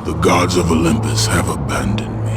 The gods of Olympus have abandoned me.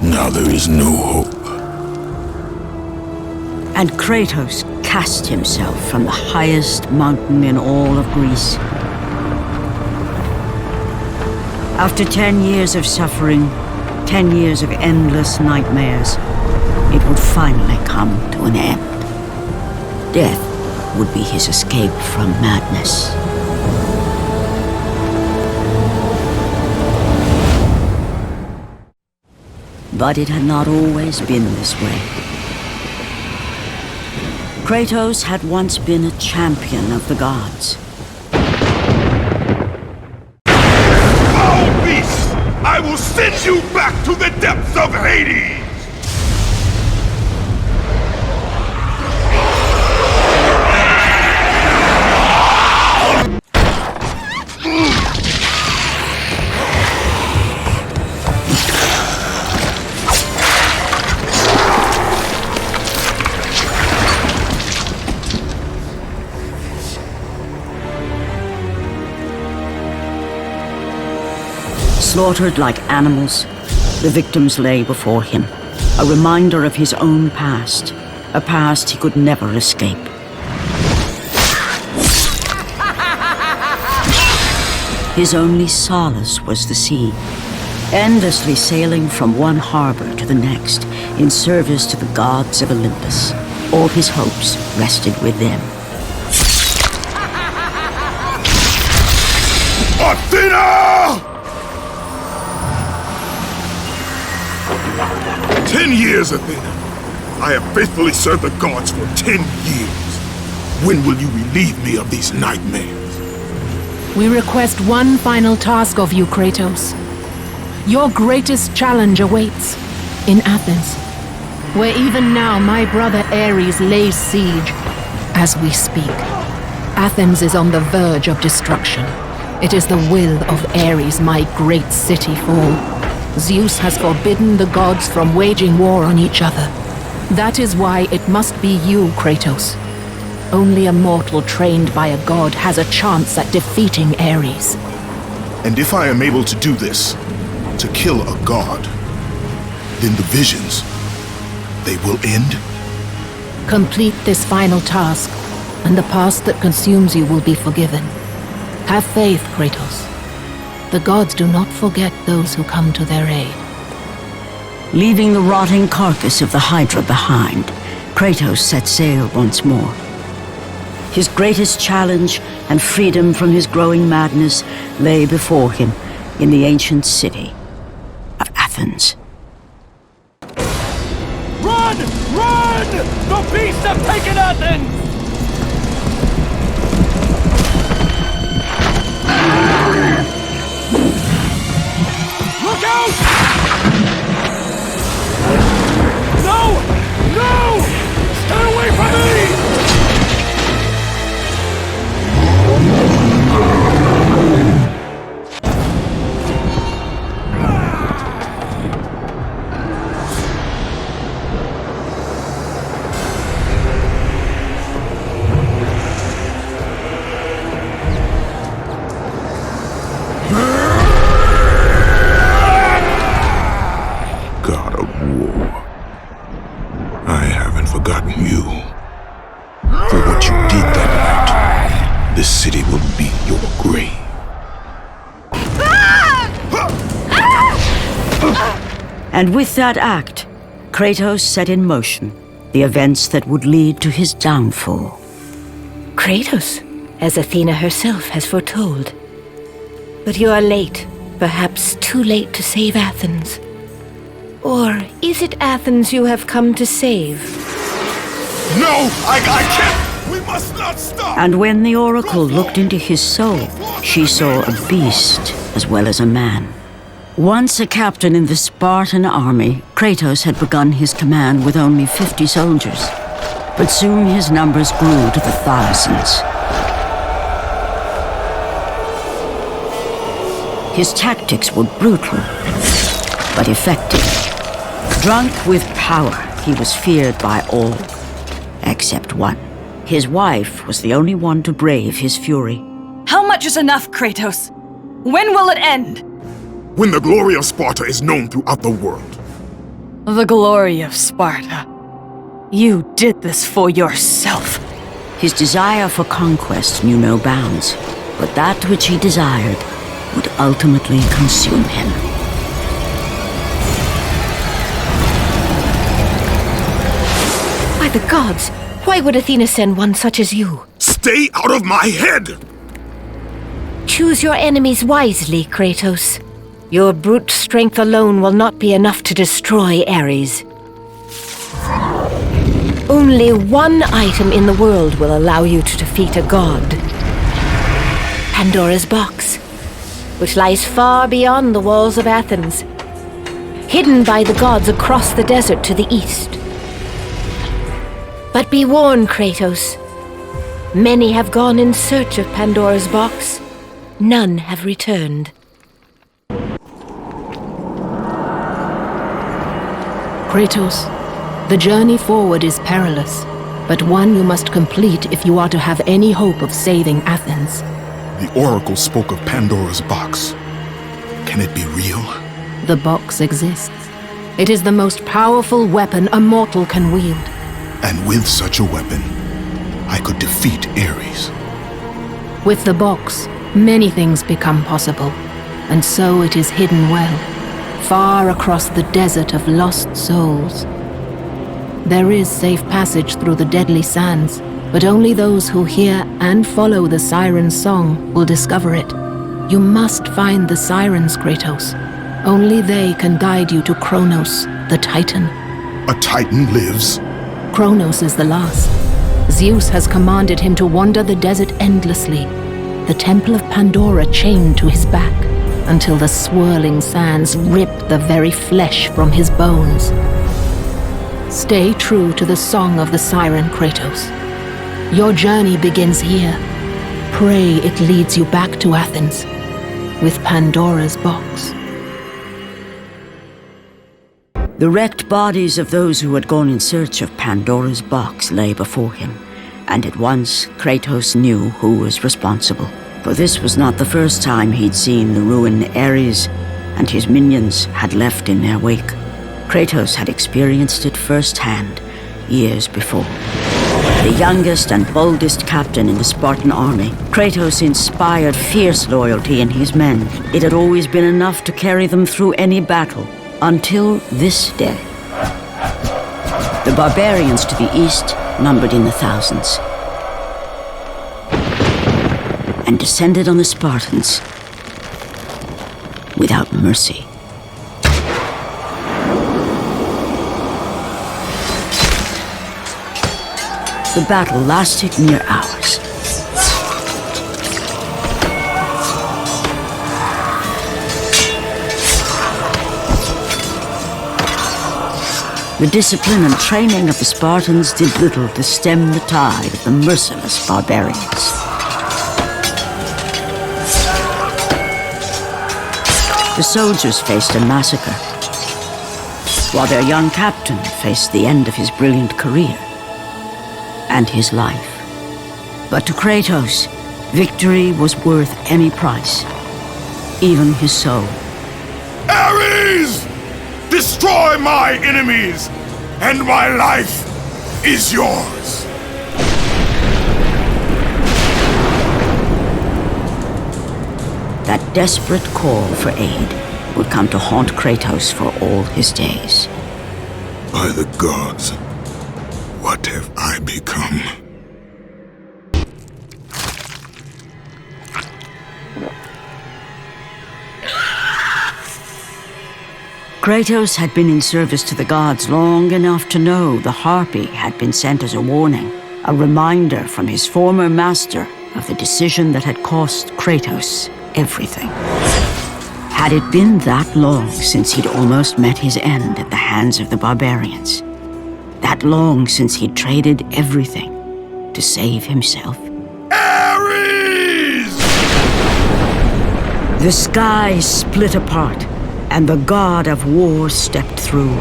Now there is no hope. And Kratos cast himself from the highest mountain in all of Greece. After 10 years of suffering, 10 years of endless nightmares, it would finally come to an end. Death would be his escape from madness. But it had not always been this way. Kratos had once been a champion of the gods. Foul beast! I will send you back to the depths of Hades! Slaughtered like animals, the victims lay before him, a reminder of his own past, a past he could never escape. His only solace was the sea, endlessly sailing from one harbor to the next in service to the gods of Olympus. All his hopes rested with them. Athena! 10 years, Athena. I have faithfully served the gods for 10 years. When will you relieve me of these nightmares? We request one final task of you, Kratos. Your greatest challenge awaits in Athens, where even now my brother Ares lays siege as we speak. Athens is on the verge of destruction. It is the will of Ares my great city fall. Zeus has forbidden the gods from waging war on each other. That is why it must be you, Kratos. Only a mortal trained by a god has a chance at defeating Ares. And if I am able to do this, to kill a god, then the visions, they will end? Complete this final task, and the past that consumes you will be forgiven. Have faith, Kratos. The gods do not forget those who come to their aid. Leaving the rotting carcass of the Hydra behind, Kratos set sail once more. His greatest challenge and freedom from his growing madness lay before him in the ancient city of Athens. Run! Run! The beasts have taken Athens! Look out! No! No! Stay away from me! And with that act, Kratos set in motion the events that would lead to his downfall. Kratos, as Athena herself has foretold. But you are late, perhaps too late to save Athens. Or is it Athens you have come to save? No! I can't! We must not stop! And when the Oracle looked into his soul, she saw a beast as well as a man. Once a captain in the Spartan army, Kratos had begun his command with only 50 soldiers. But soon his numbers grew to the thousands. His tactics were brutal, but effective. Drunk with power, he was feared by all, except one. His wife was the only one to brave his fury. How much is enough, Kratos? When will it end? When the glory of Sparta is known throughout the world. The glory of Sparta. You did this for yourself. His desire for conquest knew no bounds, but that which he desired would ultimately consume him. By the gods, why would Athena send one such as you? Stay out of my head! Choose your enemies wisely, Kratos. Your brute strength alone will not be enough to destroy Ares. Only one item in the world will allow you to defeat a god. Pandora's box, which lies far beyond the walls of Athens, hidden by the gods across the desert to the east. But be warned, Kratos. Many have gone in search of Pandora's box. None have returned. Kratos, the journey forward is perilous, but one you must complete if you are to have any hope of saving Athens. The Oracle spoke of Pandora's box. Can it be real? The box exists. It is the most powerful weapon a mortal can wield. And with such a weapon, I could defeat Ares. With the box, many things become possible, and so it is hidden well, far across the desert of lost souls. There is safe passage through the deadly sands, but only those who hear and follow the siren's song will discover it. You must find the sirens, Kratos. Only they can guide you to Kronos, the Titan. A Titan lives? Kronos is the last. Zeus has commanded him to wander the desert endlessly, the temple of Pandora chained to his back, until the swirling sands rip the very flesh from his bones. Stay true to the song of the siren, Kratos. Your journey begins here. Pray it leads you back to Athens, with Pandora's box. The wrecked bodies of those who had gone in search of Pandora's box lay before him, and at once Kratos knew who was responsible. For this was not the first time he'd seen the ruin Ares and his minions had left in their wake. Kratos had experienced it firsthand, years before. The youngest and boldest captain in the Spartan army, Kratos inspired fierce loyalty in his men. It had always been enough to carry them through any battle, until this day. The barbarians to the east numbered in the thousands, and descended on the Spartans without mercy. The battle lasted near hours. The discipline and training of the Spartans did little to stem the tide of the merciless barbarians. The soldiers faced a massacre, while their young captain faced the end of his brilliant career and his life. But to Kratos, victory was worth any price, even his soul. Ares! Destroy my enemies, and my life is yours! That desperate call for aid would come to haunt Kratos for all his days. By the gods, what have I become? Kratos had been in service to the gods long enough to know the Harpy had been sent as a warning, a reminder from his former master of the decision that had cost Kratos everything. Had it been that long since he'd almost met his end at the hands of the barbarians? That long since he'd traded everything to save himself? Ares! The sky split apart, and the god of war stepped through.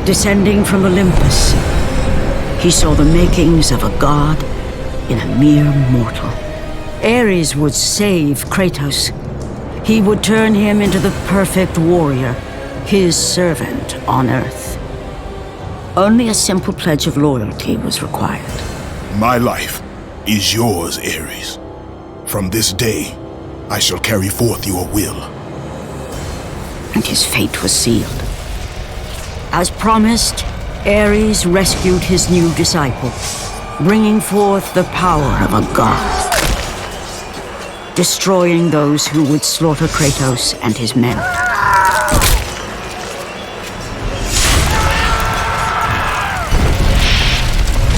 Descending from Olympus, he saw the makings of a god in a mere mortal. Ares would save Kratos. He would turn him into the perfect warrior, his servant on Earth. Only a simple pledge of loyalty was required. My life is yours, Ares. From this day, I shall carry forth your will. And his fate was sealed. As promised, Ares rescued his new disciple, bringing forth the power of a god, destroying those who would slaughter Kratos and his men.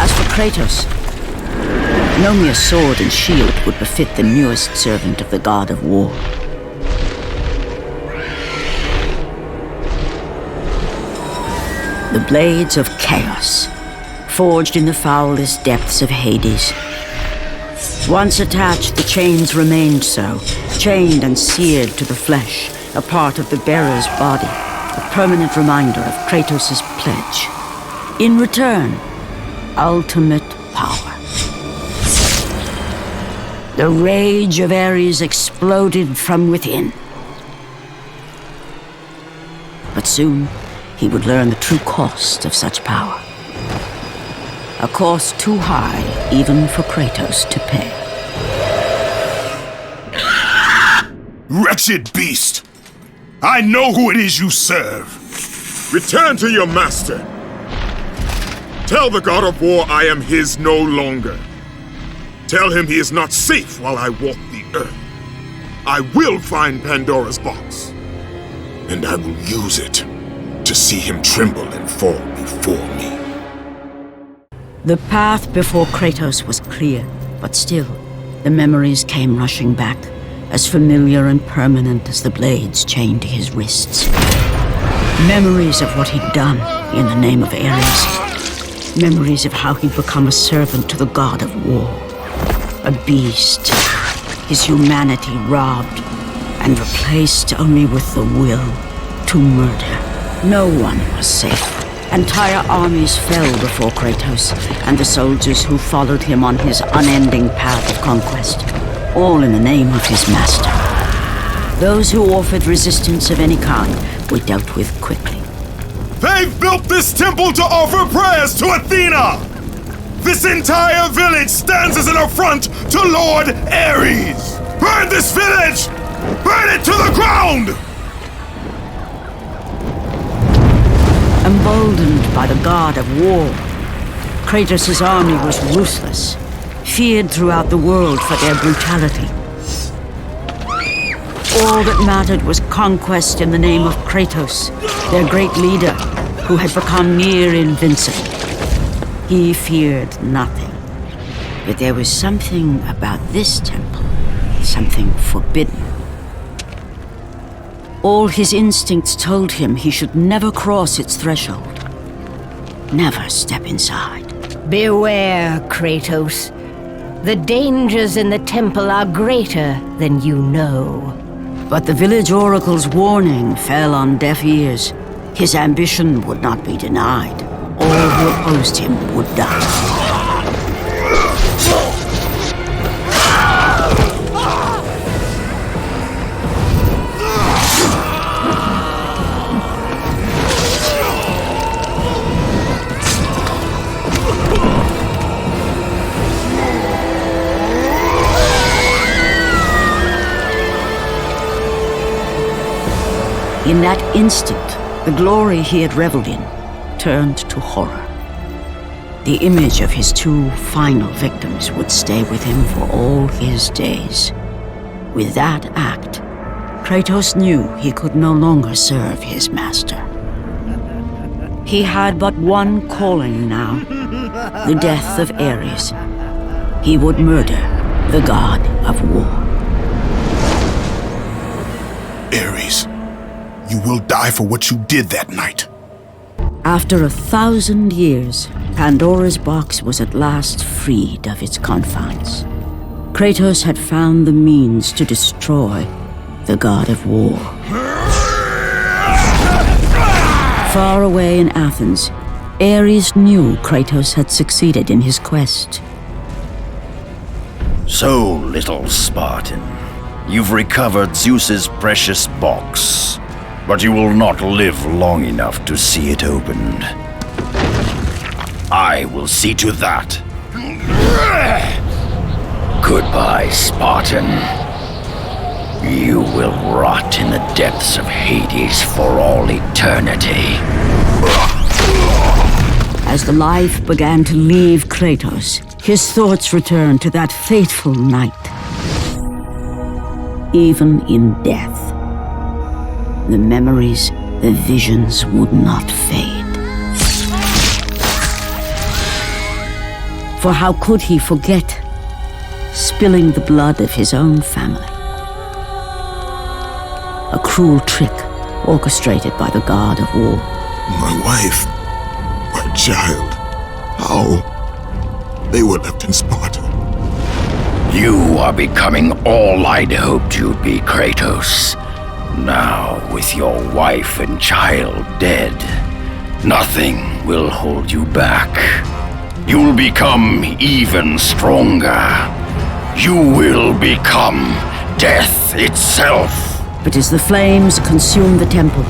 As for Kratos, no mere sword and shield would befit the newest servant of the god of war. The blades of chaos, forged in the foulest depths of Hades. Once attached, the chains remained so, chained and seared to the flesh, a part of the bearer's body, a permanent reminder of Kratos' pledge. In return, ultimate power. The rage of Ares exploded from within. But soon, he would learn the true cost of such power. A cost too high even for Kratos to pay. Wretched beast! I know who it is you serve! Return to your master! Tell the god of war I am his no longer. Tell him he is not safe while I walk the earth. I will find Pandora's box. And I will use it to see him tremble and fall before me. The path before Kratos was clear, but still, the memories came rushing back, as familiar and permanent as the blades chained to his wrists. Memories of what he'd done in the name of Ares. Memories of how he'd become a servant to the god of war. A beast, his humanity robbed and replaced only with the will to murder. No one was safe. Entire armies fell before Kratos and the soldiers who followed him on his unending path of conquest, all in the name of his master. Those who offered resistance of any kind were dealt with quickly. They've built this temple to offer prayers to Athena! This entire village stands as an affront to Lord Ares! Burn this village! Burn it to the ground! Emboldened by the god of war, Kratos' army was ruthless, feared throughout the world for their brutality. All that mattered was conquest in the name of Kratos, their great leader, who had become near invincible. He feared nothing, but there was something about this temple, something forbidden. All his instincts told him he should never cross its threshold. Never step inside. Beware, Kratos. The dangers in the temple are greater than you know. But the village oracle's warning fell on deaf ears. His ambition would not be denied. All who opposed him would die. In that instant, the glory he had reveled in turned to horror. The image of his two final victims would stay with him for all his days. With that act, Kratos knew he could no longer serve his master. He had but one calling now, the death of Ares. He would murder the god of war. Ares, you will die for what you did that night. After 1,000 years, Pandora's box was at last freed of its confines. Kratos had found the means to destroy the god of war. Far away in Athens, Ares knew Kratos had succeeded in his quest. So, little Spartan, you've recovered Zeus's precious box, but you will not live long enough to see it opened. I will see to that. Goodbye, Spartan. You will rot in the depths of Hades for all eternity. As the life began to leave Kratos, his thoughts returned to that fateful night. Even in death, the memories, the visions would not fade. For how could he forget spilling the blood of his own family? A cruel trick orchestrated by the god of war. My wife, my child, how? They were left in Sparta. You are becoming all I'd hoped you'd be, Kratos. Now, with your wife and child dead, nothing will hold you back. You'll become even stronger. You will become death itself. But as the flames consumed the temple,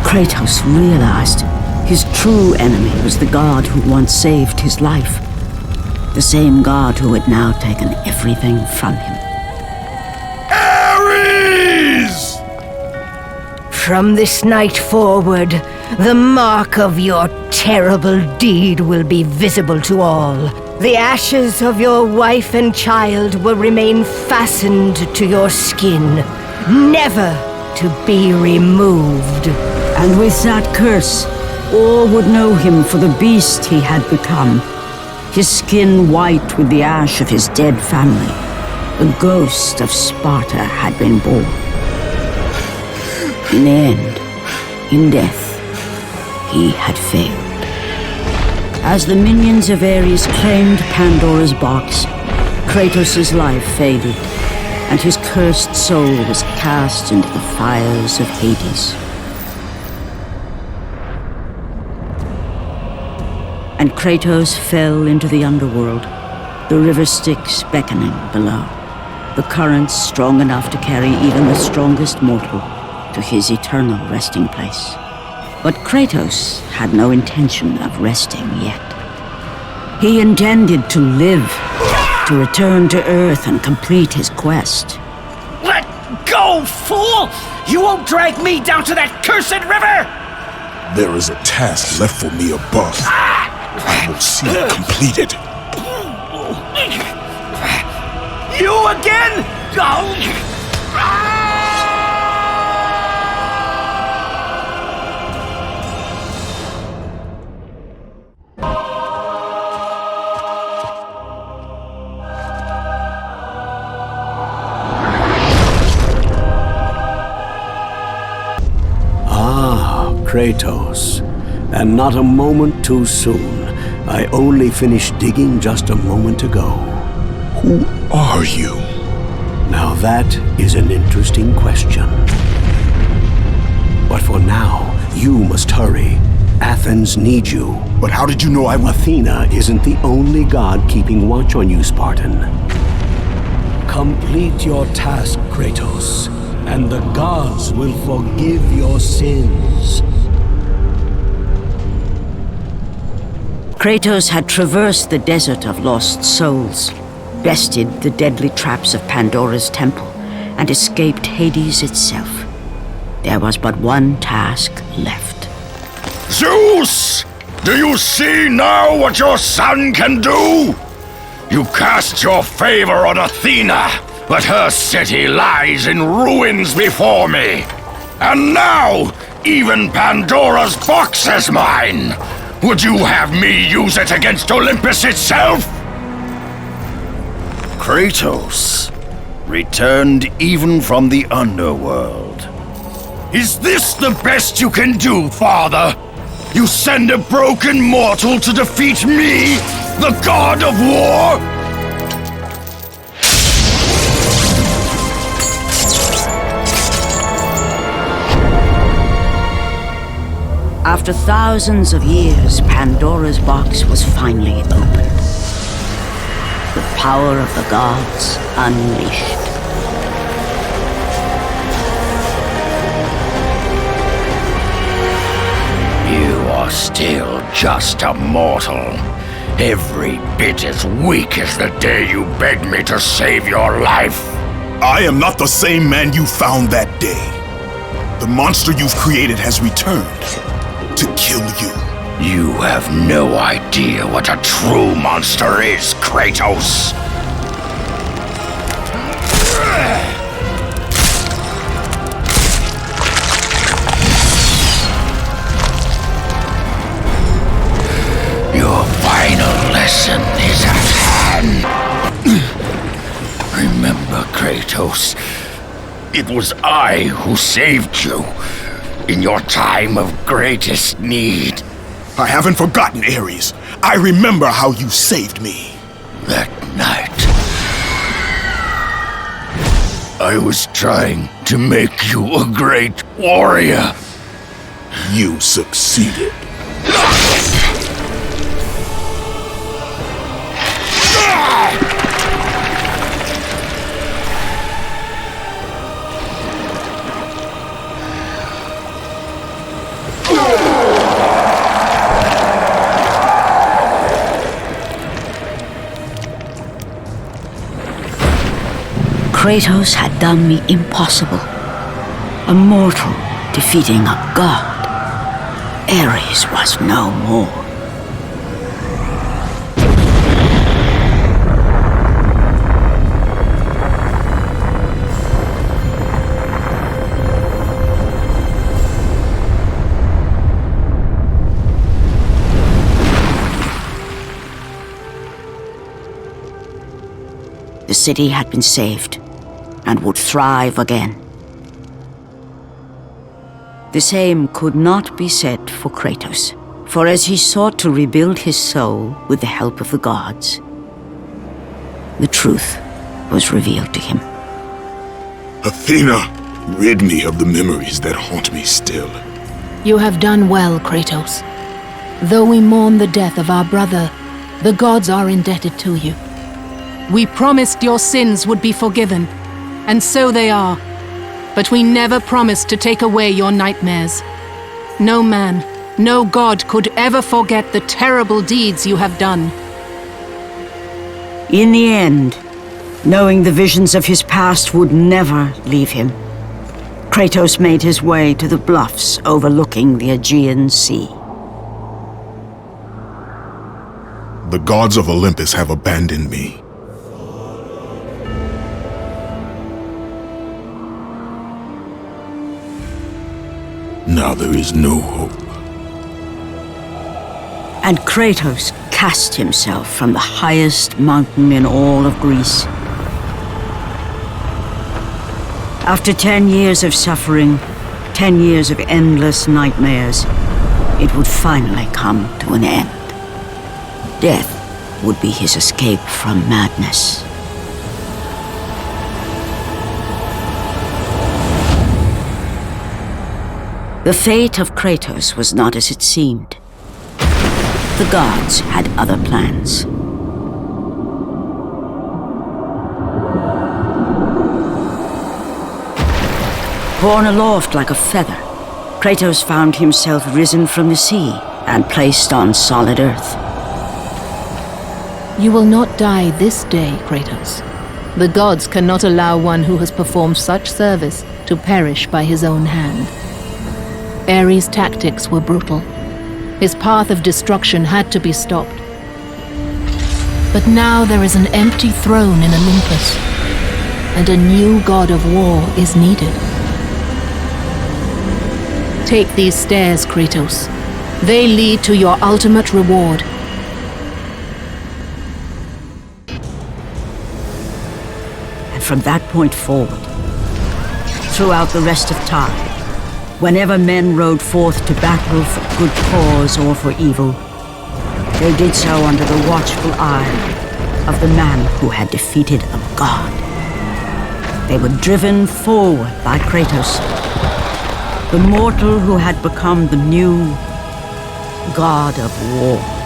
Kratos realized his true enemy was the god who once saved his life. The same god who had now taken everything from him. Ares! From this night forward, the mark of your terrible deed will be visible to all. The ashes of your wife and child will remain fastened to your skin, never to be removed. And with that curse, all would know him for the beast he had become. His skin white with the ash of his dead family. The ghost of Sparta had been born. In the end, in death, he had failed. As the minions of Ares claimed Pandora's box, Kratos' life faded, and his cursed soul was cast into the fires of Hades. And Kratos fell into the underworld, the river Styx beckoning below, the currents strong enough to carry even the strongest mortal to his eternal resting place. But Kratos had no intention of resting yet. He intended to live, to return to Earth and complete his quest. Let go, fool! You won't drag me down to that cursed river! There is a task left for me above. I will see it completed. You again? Oh. Kratos, and not a moment too soon. I only finished digging just a moment ago. Who are you? Now that is an interesting question. But for now, you must hurry. Athens needs you. But how did you know I would? Athena isn't the only god keeping watch on you, Spartan. Complete your task, Kratos, and the gods will forgive your sins. Kratos had traversed the desert of lost souls, bested the deadly traps of Pandora's temple, and escaped Hades itself. There was but one task left. Zeus! Do you see now what your son can do? You cast your favor on Athena, but her city lies in ruins before me. And now, even Pandora's box is mine. Would you have me use it against Olympus itself? Kratos, returned even from the underworld. Is this the best you can do, father? You send a broken mortal to defeat me, the god of war? After thousands of years, Pandora's box was finally opened. The power of the gods unleashed. You are still just a mortal. Every bit as weak as the day you begged me to save your life. I am not the same man you found that day. The monster you've created has returned to kill you. You have no idea what a true monster is, Kratos. Your final lesson is at hand. Remember, Kratos, it was I who saved you in your time of greatest need. I haven't forgotten, Ares. I remember how you saved me. That night, I was trying to make you a great warrior. You succeeded. Kratos had done me impossible. A mortal defeating a god. Ares was no more. The city had been saved and would thrive again. The same could not be said for Kratos, for as he sought to rebuild his soul with the help of the gods, the truth was revealed to him. Athena, rid me of the memories that haunt me still. You have done well, Kratos. Though we mourn the death of our brother, the gods are indebted to you. We promised your sins would be forgiven, and so they are. But we never promised to take away your nightmares. No man, no god could ever forget the terrible deeds you have done. In the end, knowing the visions of his past would never leave him, Kratos made his way to the bluffs overlooking the Aegean Sea. The gods of Olympus have abandoned me. Now there is no hope. And Kratos cast himself from the highest mountain in all of Greece. After 10 years of suffering, 10 years of endless nightmares, it would finally come to an end. Death would be his escape from madness. The fate of Kratos was not as it seemed. The gods had other plans. Borne aloft like a feather, Kratos found himself risen from the sea and placed on solid earth. You will not die this day, Kratos. The gods cannot allow one who has performed such service to perish by his own hand. Ares' tactics were brutal. His path of destruction had to be stopped. But now there is an empty throne in Olympus, and a new god of war is needed. Take these stairs, Kratos. They lead to your ultimate reward. And from that point forward, throughout the rest of time, whenever men rode forth to battle for good cause or for evil, they did so under the watchful eye of the man who had defeated a god. They were driven forward by Kratos, the mortal who had become the new god of war.